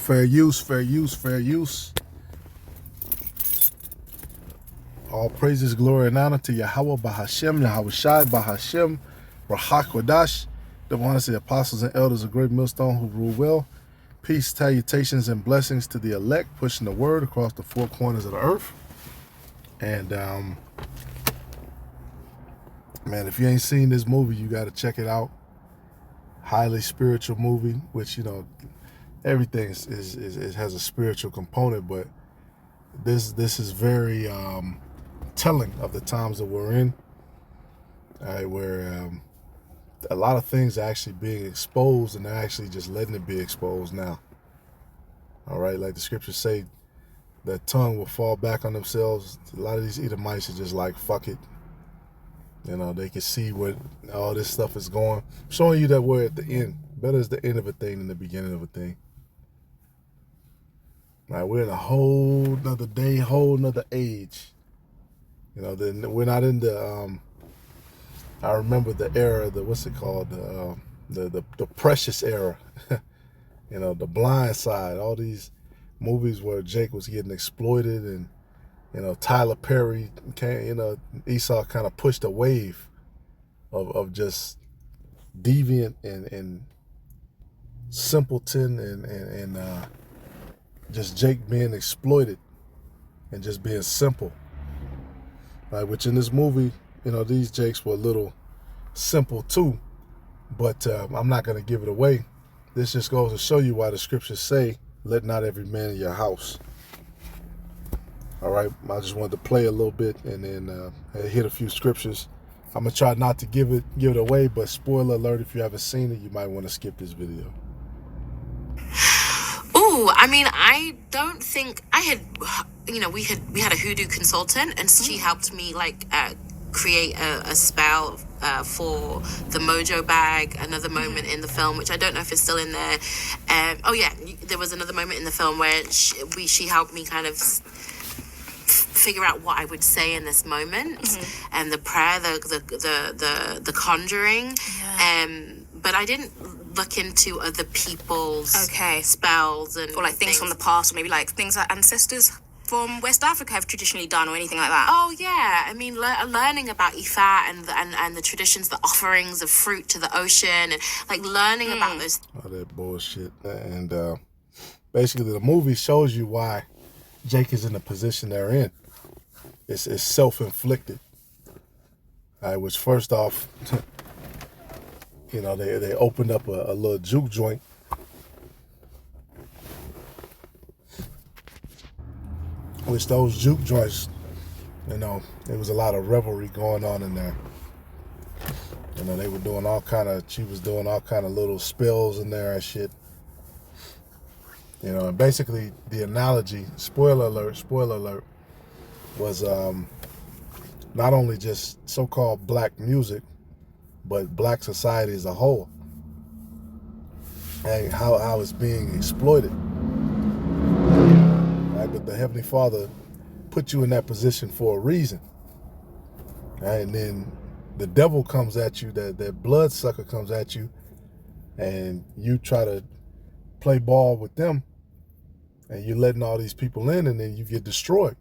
Fair use, fair use, fair use. All praises, glory, and honor to Yahweh Bahashem, Yahweh Shai Bahashem, Rahak Wadash, the ones, the apostles and elders of Great Millstone who rule well. Peace, salutations, and blessings to the elect, pushing the word across the four corners of the earth. And, man, if you ain't seen this movie, you got to check it out. Highly spiritual movie, which, you know, everything has a spiritual component, but this is very telling of the times that we're in, where a lot of things are actually being exposed, and they're actually just letting it be exposed now. All right, like the scriptures say, their tongue will fall back on themselves. A lot of these Edomites are just like, fuck it. You know, they can see where all this stuff is going. I'm showing you that we're at the end. Better is the end of a thing than the beginning of a thing. All right, we're in a whole nother day, whole nother age. You know, then we're not in the, I remember the era, what's it called? The precious era. You know, The Blind Side, all these movies where Jake was getting exploited, and, you know, Tyler Perry came, you know, Esau kind of pushed a wave of just deviant and simpleton and just Jake being exploited and just being simple. Right, which in this movie, you know, these Jakes were a little simple too, but I'm not going to give it away. This just goes to show you why the scriptures say, let not every man in your house. All right, I just wanted to play a little bit and then hit a few scriptures. I'm going to try not to give it away, but spoiler alert, if you haven't seen it, you might want to skip this video. Ooh, I mean, I don't think I had, you know, we had a hoodoo consultant, and she helped me like create a spell for the mojo bag. Another moment in the film, which I don't know if it's still in there. Oh yeah, there was another moment in the film where she helped me kind of figure out what I would say in this moment, and the prayer, the conjuring, but I didn't look into other people's spells and or like things from the past, or maybe like things that ancestors from West Africa have traditionally done, or anything like that. Oh yeah, I mean, learning about Ifa and the traditions, the offerings of fruit to the ocean, and like learning about those. All that bullshit. And basically the movie shows you why Jake is in the position they're in. It's self-inflicted. All right, which first off, you know, they opened up a little juke joint. Which those juke joints, you know, there was a lot of revelry going on in there. You know, they were doing she was doing all kind of little spills in there and shit. You know, and basically the analogy, spoiler alert, was not only just so-called black music, but black society as a whole, and how it's being exploited. Right? But the Heavenly Father put you in that position for a reason. Right? And then the devil comes at you, that bloodsucker comes at you, and you try to play ball with them, and you're letting all these people in, and then you get destroyed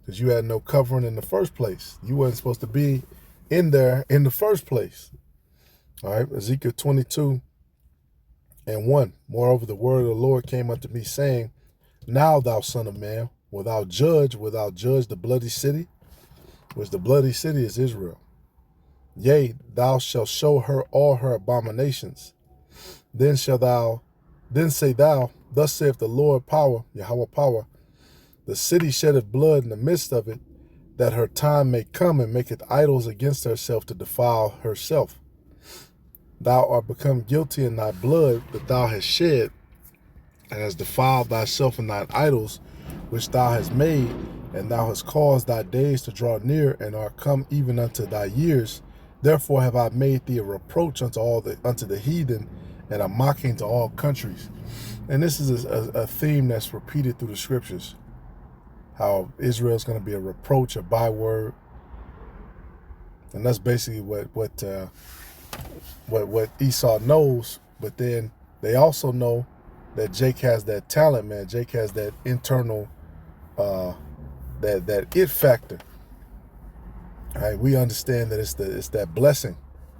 because you had no covering in the first place. You weren't supposed to be in there in the first place. All right, Ezekiel 22:1. Moreover, the word of the Lord came unto me, saying, now, thou son of man, wilt thou judge the bloody city, which the bloody city is Israel. Yea, thou shalt show her all her abominations. Then say thou, thus saith the Lord power, Yahweh power, the city sheddeth blood in the midst of it, that her time may come, and maketh idols against herself to defile herself. Thou art become guilty in thy blood that thou hast shed, and hast defiled thyself in thine idols, which thou hast made, and thou hast caused thy days to draw near, and are come even unto thy years. Therefore have I made thee a reproach unto the heathen, and a mocking to all countries. And this is a theme that's repeated through the scriptures. How Israel's going to be a reproach, a byword, and that's basically what Esau knows. But then they also know that Jake has that talent, man. Jake has that internal, that it factor. All right, we understand that it's that blessing.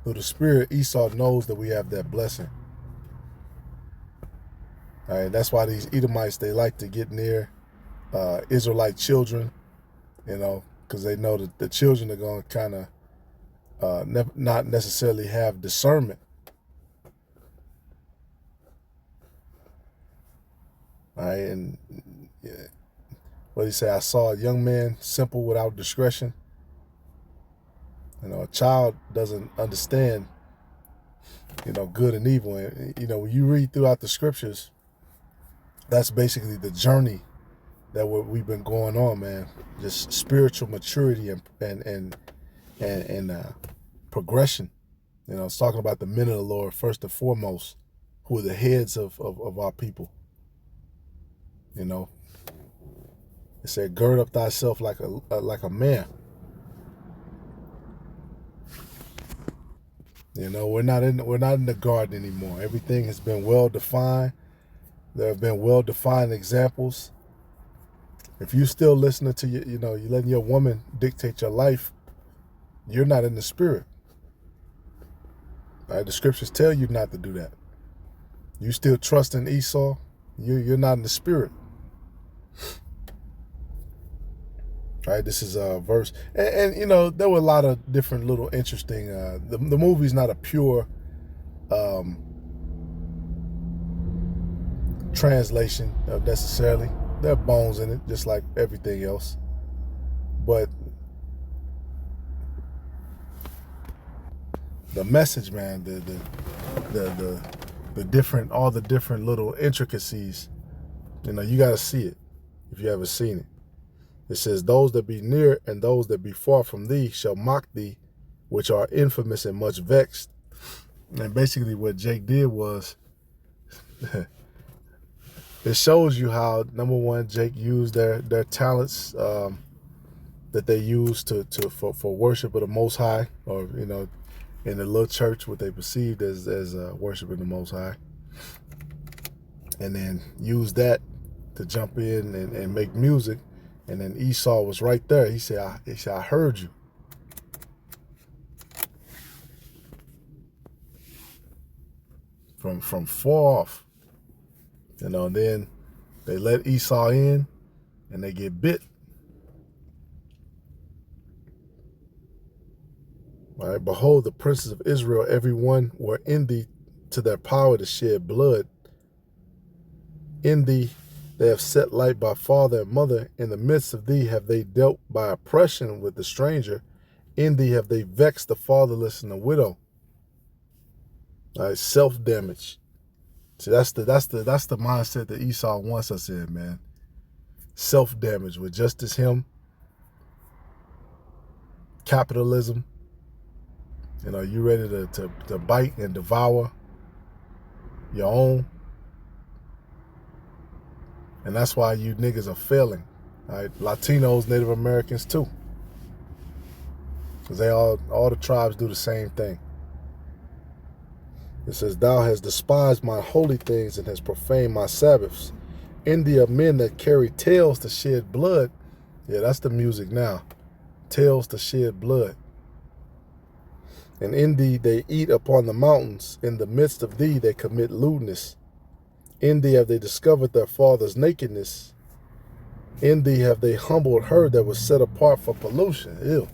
Through the Spirit, Esau knows that we have that blessing. All right, that's why these Edomites, they like to get near Israelite children, because they know that the children are going to kind of not necessarily have discernment. All right, and what do you say? I saw a young man simple without discretion. A child doesn't understand, good and evil. And, when you read throughout the scriptures, that's basically the journey that we've been going on, man. Just spiritual maturity and progression. It's talking about the men of the Lord first and foremost, who are the heads of our people. It said, gird up thyself like a man. We're not in the garden anymore. Everything has been well defined. There have been well defined examples. If you still listening to you're letting your woman dictate your life, you're not in the Spirit. All right, the scriptures tell you not to do that. You still trust in Esau, you're not in the Spirit. All right, this is a verse, and there were a lot of different little interesting. The movie's not a pure translation necessarily. There are bones in it, just like everything else. But the message, man, the different, all the different little intricacies, you got to see it if you haven't seen it. It says, those that be near and those that be far from thee shall mock thee, which are infamous and much vexed. And basically what Jake did was, it shows you how, number one, Jake used their talents that they used for worship of the Most High, or, in the little church, what they perceived as worshiping the Most High. And then use that to jump in and make music. And then Esau was right there. He said, I heard you. From far off. Then they let Esau in and they get bit. All right, behold, the princes of Israel, every one were in thee to their power to shed blood. In thee they have set light by father and mother. In the midst of thee have they dealt by oppression with the stranger. In thee have they vexed the fatherless and the widow. All right, self-damage. See, that's the mindset that Esau wants us in, man. Self-damage with just as him. Capitalism. You ready to bite and devour your own. And that's why you niggas are failing. All right? Latinos, Native Americans too. Because all the tribes do the same thing. It says, thou hast despised my holy things and hast profaned my Sabbaths. In thee are men that carry tails to shed blood. Yeah, that's the music now. Tails to shed blood. And in thee they eat upon the mountains. In the midst of thee they commit lewdness. In thee have they discovered their father's nakedness. In thee have they humbled her that was set apart for pollution. Ew.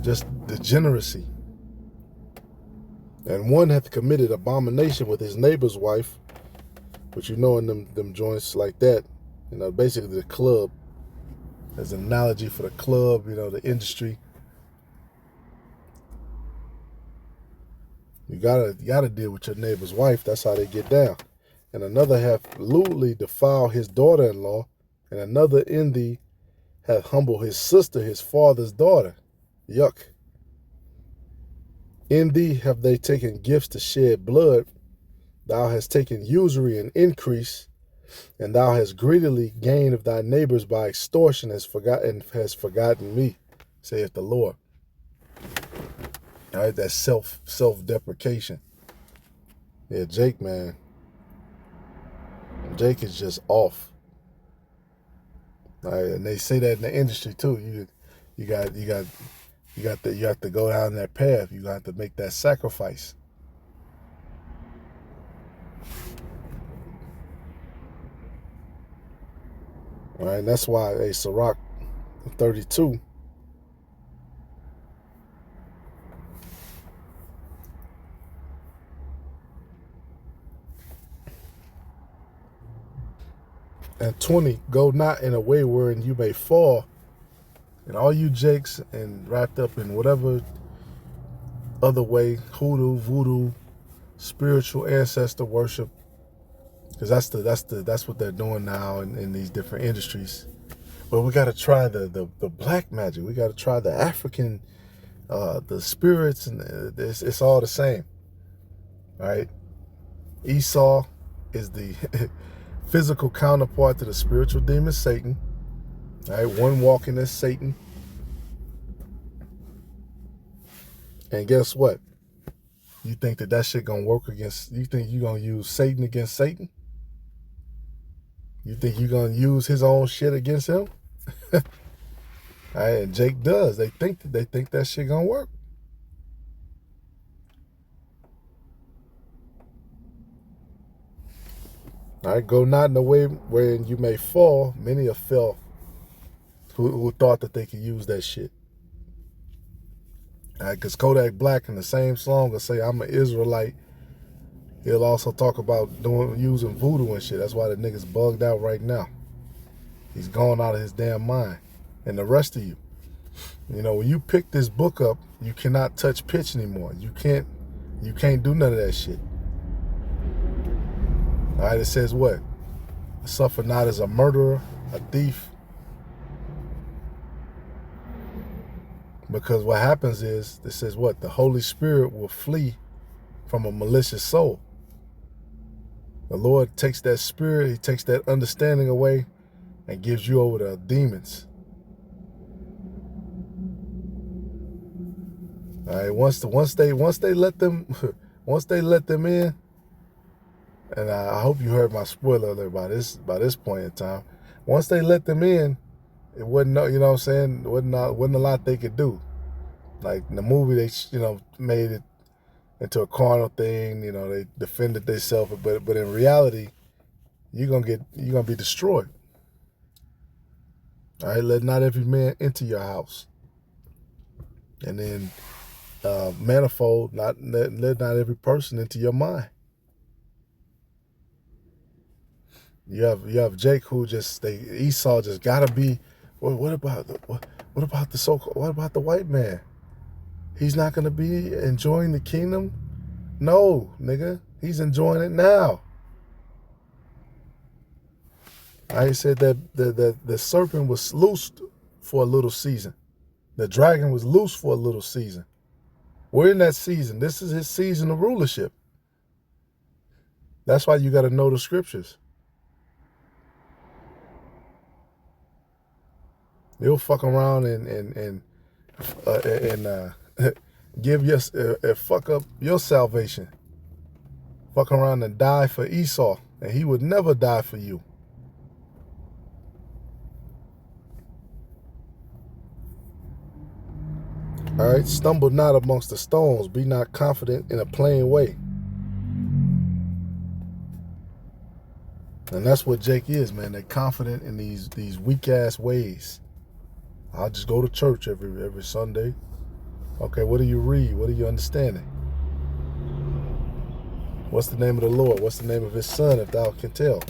Just degeneracy. And one hath committed abomination with his neighbor's wife, which in them joints like that, basically the club. As an analogy for the club, the industry. You gotta deal with your neighbor's wife. That's how they get down. And another hath lewdly defiled his daughter-in-law, and another in thee hath humbled his sister, his father's daughter. Yuck. In thee have they taken gifts to shed blood. Thou hast taken usury and increase, and thou hast greedily gained of thy neighbors by extortion, has forgotten me, saith the Lord. All right, that's self-deprecation. Yeah, Jake, man. Jake is just off. All right, and they say that in the industry too. You have to go down that path. You have to make that sacrifice. All right, and that's why Sirach 32. And 20, go not in a way wherein you may fall. And all you Jakes and wrapped up in whatever other way, hoodoo, voodoo, spiritual ancestor worship, because that's what they're doing now in these different industries. But we got to try the black magic. We got to try the African, the spirits, and it's all the same. All right. Esau is the physical counterpart to the spiritual demon Satan. All right, one walking as Satan. And guess what? You think that shit gonna work against, you think you gonna use Satan against Satan? You think you gonna use his own shit against him? All right, and Jake does. They think that shit gonna work. All right, go not in the way wherein you may fall. Many have fell who thought that they could use that shit. All right, because Kodak Black in the same song will say, I'm an Israelite. He'll also talk about using voodoo and shit. That's why the nigga's bugged out right now. He's gone out of his damn mind. And the rest of you. You know, when you pick this book up, you cannot touch pitch anymore. You can't do none of that shit. All right, it says what? Suffer not as a murderer, a thief. Because what happens is, it says what? The Holy Spirit will flee from a malicious soul. The Lord takes that spirit, he takes that understanding away and gives you over to demons. All right, once they let them in, and I hope you heard my spoiler alert by this point in time. Once they let them in, it wasn't, you know what I'm saying, wasn't a lot they could do. Like in the movie, they made it into a carnal thing. You know, they defended themselves, but in reality, you're gonna be destroyed. All right, let not every man into your house, and then manifold, let not every person into your mind. You have Jake who Esau just gotta be. What about the white man? He's not gonna be enjoying the kingdom? No, nigga, he's enjoying it now. I said that the serpent was loosed for a little season. The dragon was loose for a little season. We're in that season. This is his season of rulership. That's why you got to know the scriptures. You'll fuck around and fuck up your salvation. Fuck around and die for Esau, and he would never die for you. All right, stumble not amongst the stones. Be not confident in a plain way. And that's what Jake is, man. They're confident in these weak ass ways. I'll just go to church every Sunday. Okay, what do you read? What are you understanding? What's the name of the Lord? What's the name of his son, if thou can tell?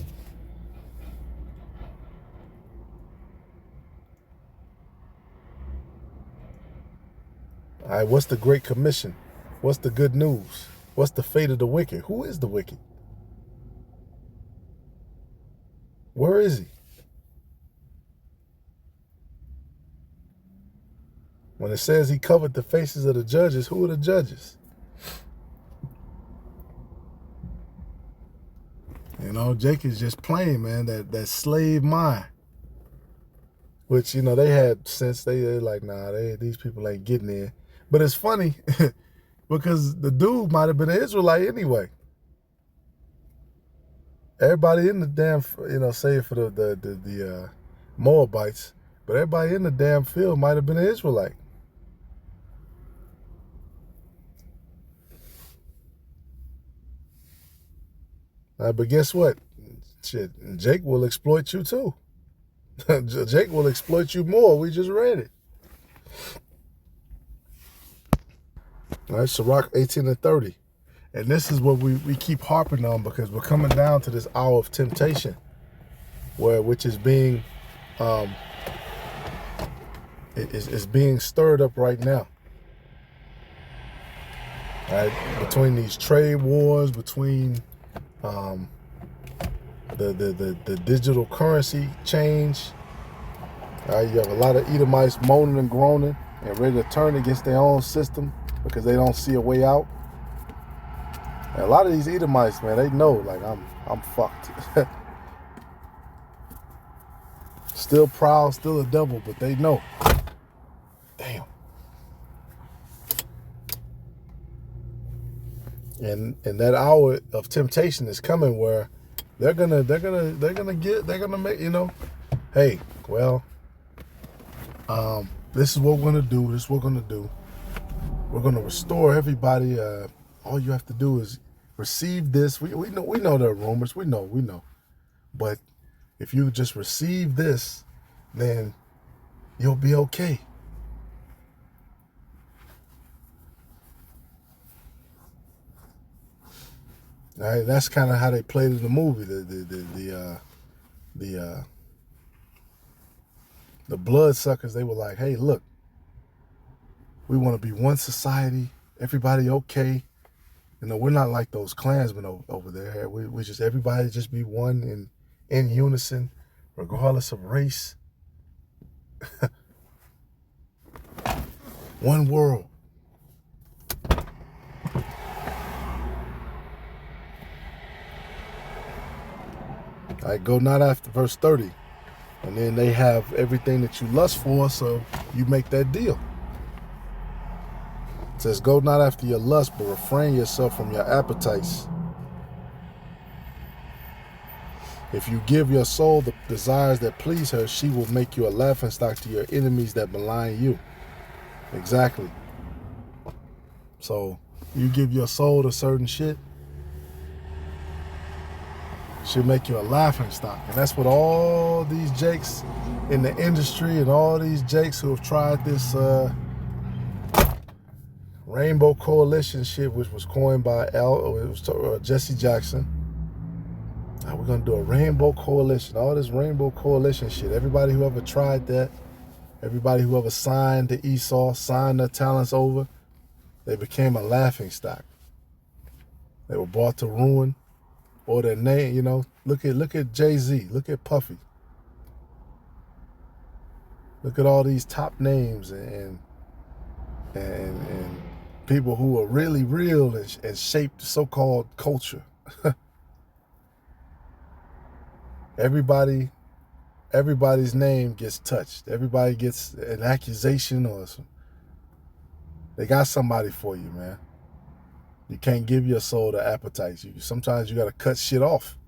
All right, what's the Great Commission? What's the good news? What's the fate of the wicked? Who is the wicked? Where is he? When it says he covered the faces of the judges, who are the judges? You know, Jake is just playing, man, that slave mind. Which, you know, they had since they're like, nah, these people ain't getting in. But it's funny because the dude might have been an Israelite anyway. Everybody in the damn, save for the Moabites, but everybody in the damn field might have been an Israelite. But guess what? Shit, Jake will exploit you too. Jake will exploit you more. We just read it. All right, Sirach 18:30. And this is what we keep harping on, because we're coming down to this hour of temptation, which is being is being stirred up right now. All right, between these trade wars, between the digital currency change. All right, you have a lot of Edomites moaning and groaning and ready to turn against their own system because they don't see a way out. And a lot of these Edomites, man, they know, like, I'm fucked. Still proud, still a devil, but they know. Damn. And that hour of temptation is coming where they're gonna make, hey, well, this is what we're gonna do. This is what we're gonna do. We're gonna restore everybody. All you have to do is receive this. We know there are rumors. We know. But if you just receive this, then you'll be okay. All right, that's kind of how they played in the movie. The bloodsuckers. They were like, "Hey, look, we want to be one society. Everybody okay. We're not like those Klansmen over there. We just everybody just be one in unison, regardless of race. One world." All right, go not after verse 30. And then they have everything that you lust for, so you make that deal. It says, go not after your lust, but refrain yourself from your appetites. If you give your soul the desires that please her, she will make you a laughingstock to your enemies that malign you. Exactly. So you give your soul to certain shit, she'll make you a laughingstock. And that's what all these jakes in the industry and all these jakes who have tried this Rainbow Coalition shit, which was coined by Jesse Jackson. Now we're going to do a Rainbow Coalition, all this Rainbow Coalition shit. Everybody who ever tried that, everybody who ever signed to Esau, signed their talents over, they became a laughingstock. They were brought to ruin. Or their name, look at Jay-Z, look at Puffy. Look at all these top names and people who are really real and shaped so-called culture. Everybody's name gets touched. Everybody gets an accusation or something. They got somebody for you, man. You can't give your soul the appetites. Sometimes you got to cut shit off.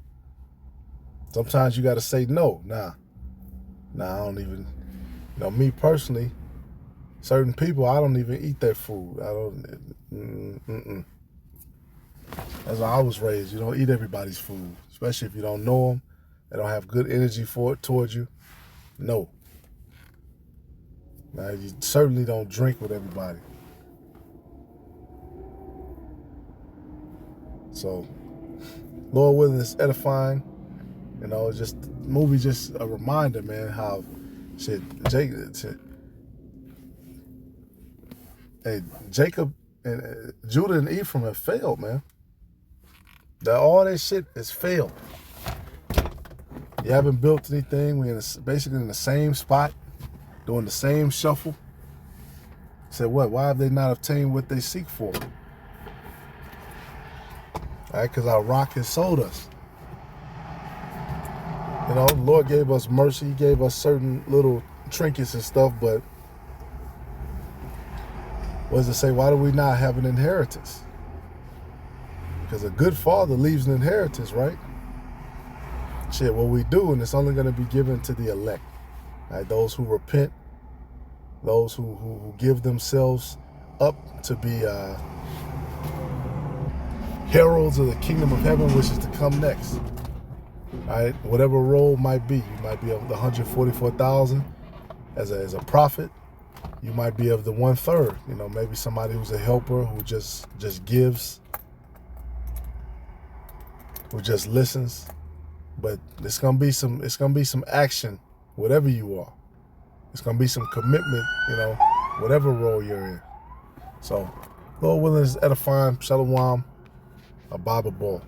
Sometimes you got to say no. Nah, I don't even, me personally, certain people, I don't even eat their food. I don't, That's how I was raised. You don't eat everybody's food, especially if you don't know them. They don't have good energy for it towards you. No. Now, you certainly don't drink with everybody. So, Lord willing, it's edifying. Just movie, just a reminder, man, how Jacob and Judah and Ephraim have failed, man. All that shit has failed. You haven't built anything. We're basically in the same spot, doing the same shuffle. Said what? Why have they not obtained what they seek for? All right, because our rock has sold us. The Lord gave us mercy. He gave us certain little trinkets and stuff, but what does it say? Why do we not have an inheritance? Because a good father leaves an inheritance, right? shit, what we do, and it's only going to be given to the elect. Right? Those who repent, those who give themselves up to be heralds of the kingdom of heaven, which is to come next. Right? Whatever role might be. You might be of the 144,000 as a prophet. You might be of the 1/3. You know, maybe somebody who's a helper who just gives, who just listens. But it's gonna be some action, whatever you are. It's gonna be some commitment, you know, whatever role you're in. So, Lord willing, is edifying. Shalom, a Bible ball.